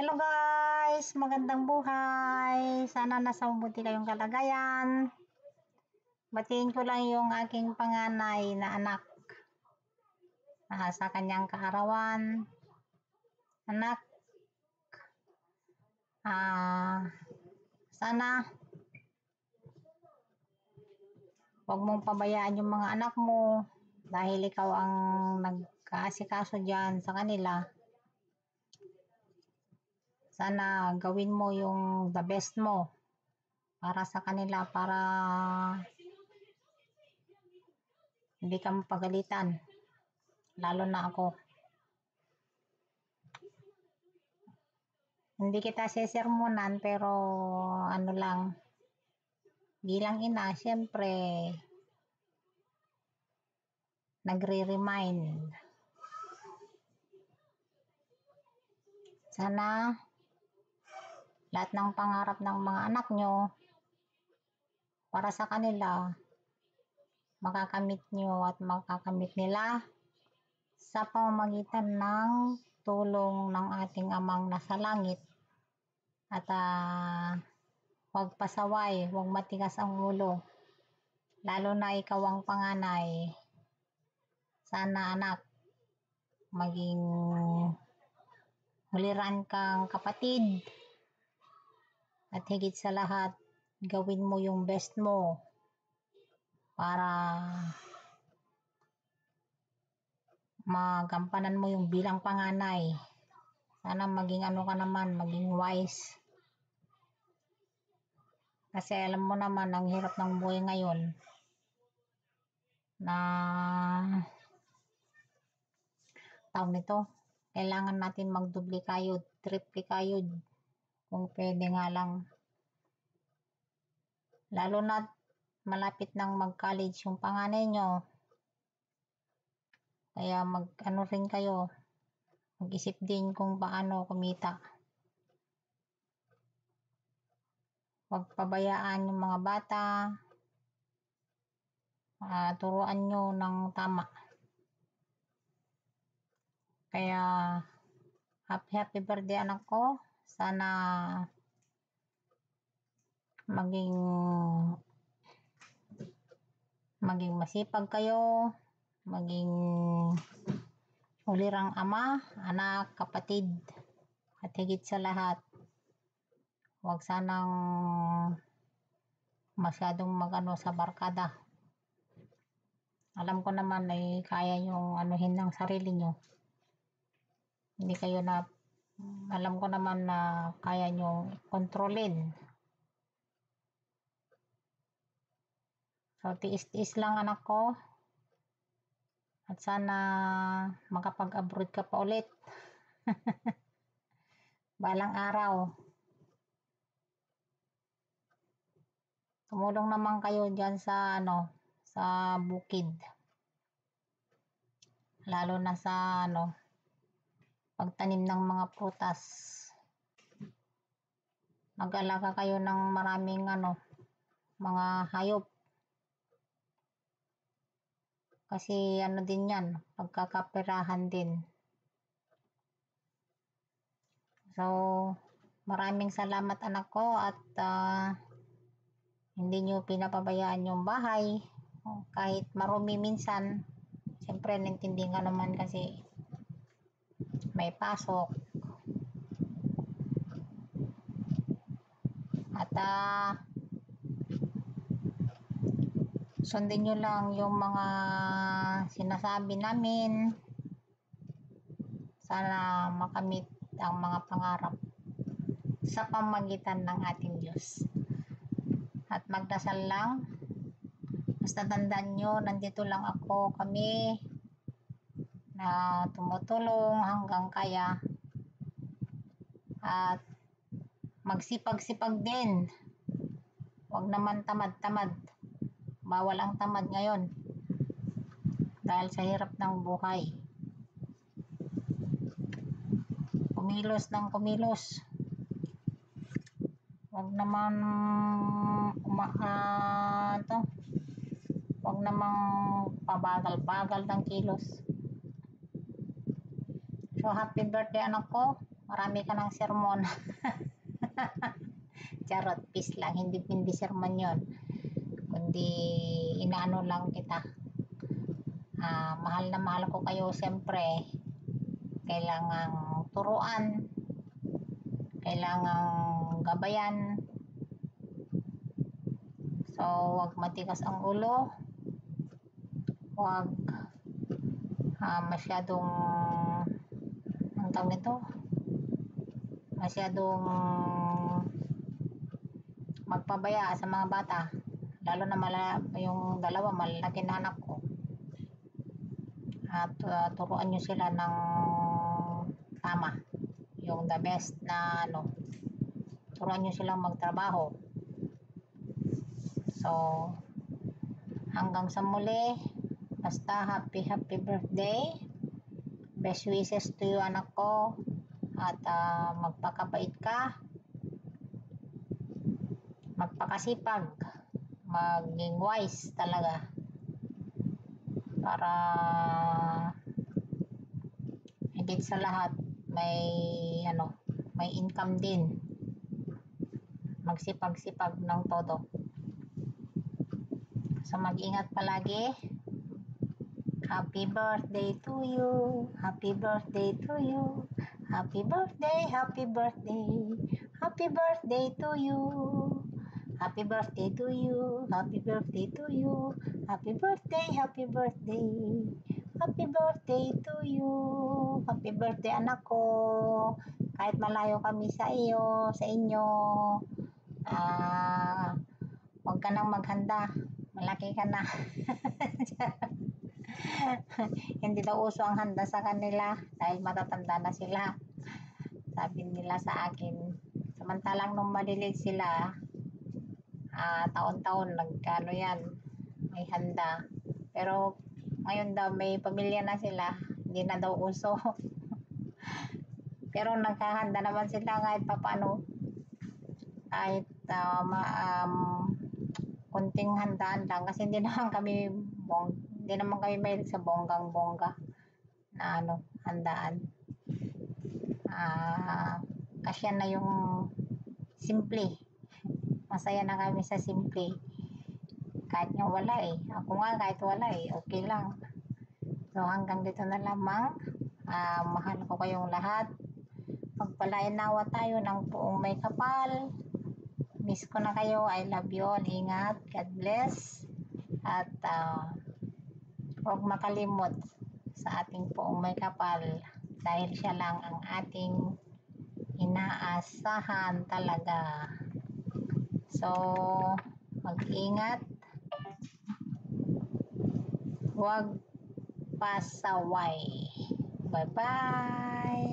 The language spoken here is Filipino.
Hello guys! Magandang buhay! Sana nasa mabuti kayong kalagayan. Batiin ko lang yung aking panganay na anak sa kanyang kaarawan. Anak, sana huwag mong pabayaan yung mga anak mo dahil ikaw ang nag-aasikaso dyan sa kanila. Sana gawin mo yung the best mo para sa kanila, para hindi ka mapagalitan, lalo na ako. Hindi kita sesermonan, pero ano lang, bilang ina, syempre nagre-remind. Sana lahat ng pangarap ng mga anak nyo para sa kanila makakamit nyo at makakamit nila sa pamamagitan ng tulong ng ating amang nasa langit. At huwag pasaway, huwag matigas ang ulo, lalo na ikaw ang panganay. Sana anak, maging huliran kang kapatid, at higit sa lahat, gawin mo yung best mo para magampanan mo yung bilang panganay. Sana maging ano ka naman, maging wise. Kasi alam mo naman, ang hirap ng buhay ngayon na tawag nito, kailangan natin magdubli kayod, triple kayod, kung pwede nga lang. Lalo na malapit nang mag-college yung panganay nyo. Kaya mag-ano rin kayo, mag-isip din kung paano kumita. Huwag pabayaan yung mga bata, turuan nyo ng tama. Kaya happy birthday anak ko. Sana maging masipag kayo, maging ulirang ama, anak, kapatid, at higit sa lahat, huwag sanang masyadong magano sa barkada. Alam ko naman ay kaya yung anuhin ng sarili nyo. Hindi kayo na, alam ko naman na kaya nyo kontrolin. So, tiis-tiis lang anak ko. At sana makapag-abroad ka pa ulit. Balang araw. Tumulong naman kayo dyan sa sa bukid. Lalo na sa pagtanim ng mga prutas. Mag-alaga kayo ng maraming mga hayop. Kasi din yan, pagkakapirahan din. So, maraming salamat anak ko, at hindi nyo pinapabayaan yung bahay. Kahit marumi minsan, siyempre naintindihan ka naman kasi may pasok. At sundin nyo lang yung mga sinasabi namin. Sana makamit ang mga pangarap sa pamamagitan ng ating Diyos. At magdasal lang. Basta tandaan nyo, nandito lang kami na tumutulong hanggang kaya. At magsipag-sipag din. Huwag naman tamad-tamad. Bawal ang tamad ngayon dahil sa hirap ng buhay. Kumilos ng kumilos. Huwag naman huwag namang pabagal-bagal ng kilos. So, happy birthday anak ko. marami ka ng sermon. Charot, peace lang, hindi sermon yon, kundi inaano lang kita. Mahal na mahal ko kayo, siyempre kailangang turuan, kailangang gabayan. So wag matigas ang ulo, wag masyadong ang tawag nito, masyadong magpabaya sa mga bata, lalo na yung dalawa malalaki na anak ko. At turuan nyo sila ng tama, yung the best na ano, turuan nyo silang magtrabaho. So hanggang sa muli, basta happy birthday, best wishes to you anak ko, at magpakabait ka, magpakasipag, maging wise talaga, para higit sa lahat may income din, magsipag-sipag ng todo. So mag-ingat palagi. Happy birthday to you, happy birthday to you, happy birthday, happy birthday, happy birthday to you, happy birthday to you, happy birthday to you, happy birthday, happy birthday, happy birthday to you, happy birthday anak ko. Kahit malayo kami sa inyo, huwag ka nang maghanda, malaki ka na. Hindi daw uso ang handa sa kanila dahil matatanda na sila, sabi nila sa akin. Samantalang nung malilit sila, taon-taon nagkano yan, may handa. Pero ngayon daw may pamilya na sila, hindi na daw uso. Pero naghahanda naman sila kahit papano, kahit kunting handaan lang, kasi hindi naman kami mahilig sa bonggang-bongga na handaan. Kasya na yung simple, masaya na kami sa simple, kahit nga wala ako nga kahit wala okay lang. So hanggang dito na lamang. Mahal ko kayong lahat, pagpalain nawa tayo ng puong may kapal. Miss ko na kayo, I love you all, ingat, God bless, at huwag makalimot sa ating poong may kapal, dahil siya lang ang ating inaasahan talaga. So mag-ingat, huwag pasaway. Bye bye.